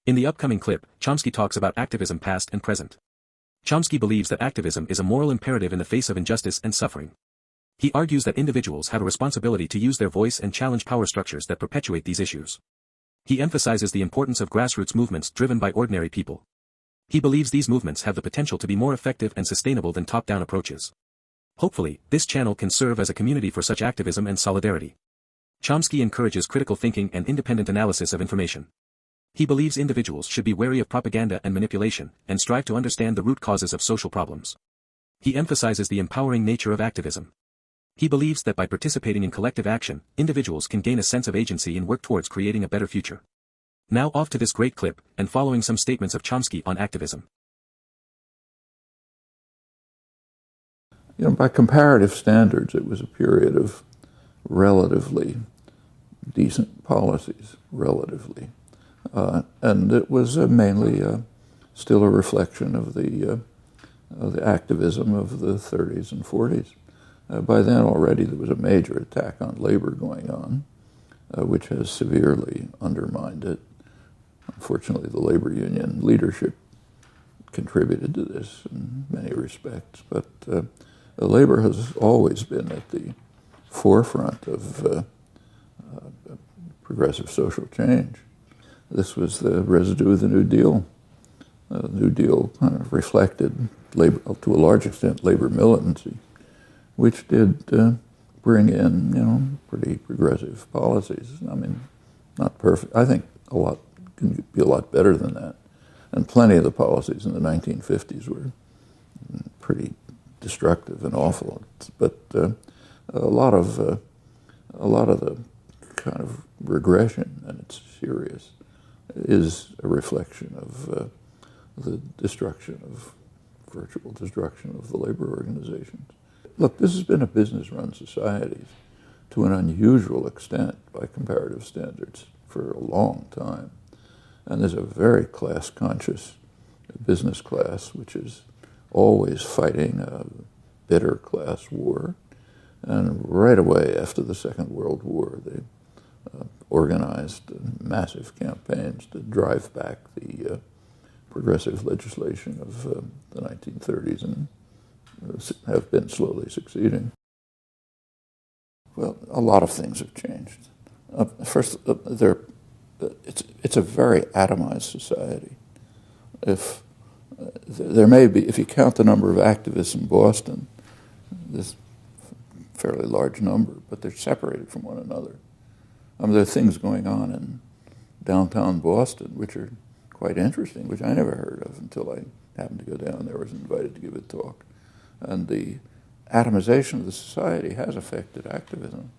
In the upcoming clip, Chomsky talks about activism past and present. Chomsky believes that activism is a moral imperative in the face of injustice and suffering. He argues that individuals have a responsibility to use their voice and challenge power structures that perpetuate these issues. He emphasizes the importance of grassroots movements driven by ordinary people. He believes these movements have the potential to be more effective and sustainable than top-down approaches. Hopefully, this channel can serve as a community for such activism and solidarity. Chomsky encourages critical thinking and independent analysis of information. He believes individuals should be wary of propaganda and manipulation, and strive to understand the root causes of social problems. He emphasizes the empowering nature of activism. He believes that by participating in collective action, individuals can gain a sense of agency and work towards creating a better future. Now off to this great clip, and following some statements of Chomsky on activism. By comparative standards, it was a period of relatively decent policies, relatively. And it was mainly still a reflection of the activism of the 30s and 40s. By then already there was a major attack on labor going on, which has severely undermined it. Unfortunately, the labor union leadership contributed to this in many respects, but labor has always been at the forefront of progressive social change. This was the residue of the New Deal. The New Deal kind of reflected, labor, to a large extent, labor militancy, which did bring in, pretty progressive policies. I mean, not perfect. I think a lot can be a lot better than that. And plenty of the policies in the 1950s were pretty destructive and awful. But a lot of the kind of regression, and it's serious, is a reflection of the virtual destruction of the labor organizations. Look, this has been a business-run society to an unusual extent by comparative standards for a long time. And there's a very class-conscious business class which is always fighting a bitter class war. And right away after the Second World War, they organized massive campaigns to drive back the progressive legislation of the 1930s and have been slowly succeeding. Well, a lot of things have changed. First, it's a very atomized society. If you count the number of activists in Boston, there's a fairly large number, but they're separated from one another. There are things going on in downtown Boston which are quite interesting, which I never heard of until I happened to go down there, was invited to give a talk. And the atomization of the society has affected activism.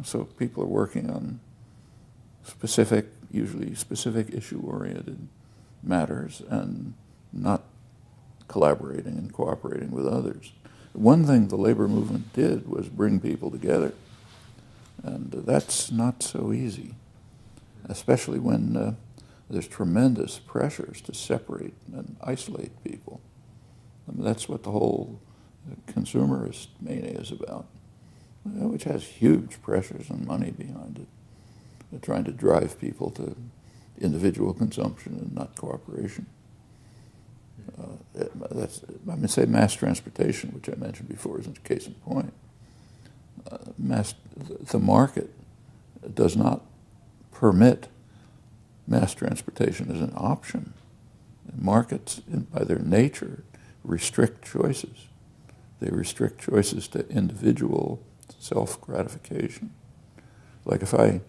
So people are working on usually specific issue-oriented matters and not collaborating and cooperating with others. One thing the labor movement did was bring people together. And that's not so easy, especially when there's tremendous pressures to separate and isolate people. That's what the whole consumerist mania is about, which has huge pressures and money behind it. They're trying to drive people to individual consumption and not cooperation. Say mass transportation, which I mentioned before, is a case in point. The market does not permit mass transportation as an option. Markets, by their nature, restrict choices. They restrict choices to individual self-gratification. Like if I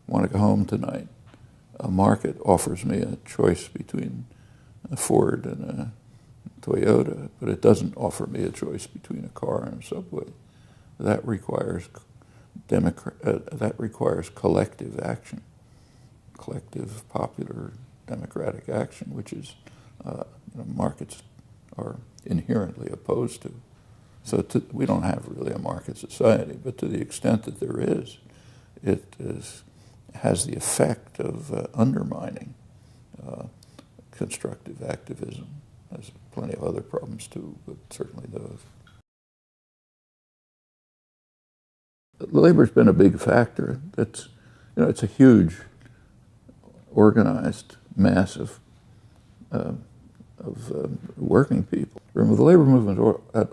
want to go home tonight, a market offers me a choice between a Ford and a Toyota, but it doesn't offer me a choice between a car and a subway. That requires collective action, collective, popular, democratic action, which is markets are inherently opposed to. So we don't have really a market society, but to the extent that there is, has the effect of undermining constructive activism. There's plenty of other problems too, but certainly those. Labor's been a big factor. It's a huge organized mass of working people. Remember, the labor movement had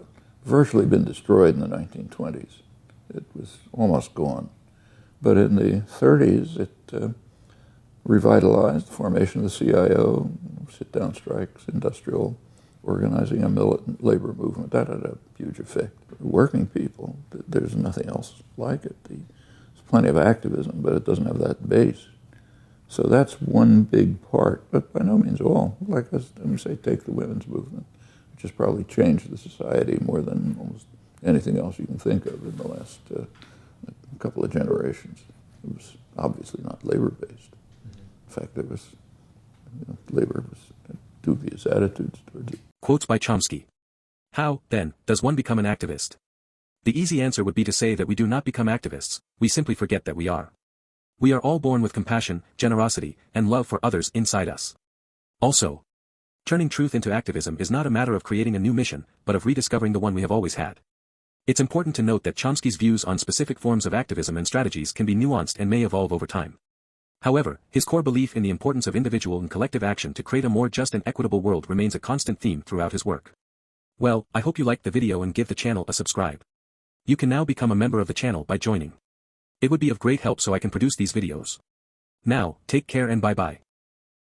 virtually been destroyed in the 1920s. It was almost gone. But in the 30s, it revitalized the formation of the CIO, sit-down strikes, industrial organizing, a militant labor movement. That had a huge effect. Working people, there's nothing else like it. There's plenty of activism, but it doesn't have that base. So that's one big part, but by no means all. Like, let me say, take the women's movement, which has probably changed the society more than almost anything else you can think of in the last couple of generations. It was obviously not labor-based. In fact, it was, labor was dubious attitudes towards it. Quotes by Chomsky. How, then, does one become an activist? The easy answer would be to say that we do not become activists, we simply forget that we are. We are all born with compassion, generosity, and love for others inside us. Also, turning truth into activism is not a matter of creating a new mission, but of rediscovering the one we have always had. It's important to note that Chomsky's views on specific forms of activism and strategies can be nuanced and may evolve over time. However, his core belief in the importance of individual and collective action to create a more just and equitable world remains a constant theme throughout his work. Well, I hope you liked the video and give the channel a subscribe. You can now become a member of the channel by joining. It would be of great help so I can produce these videos. Now, take care and bye-bye.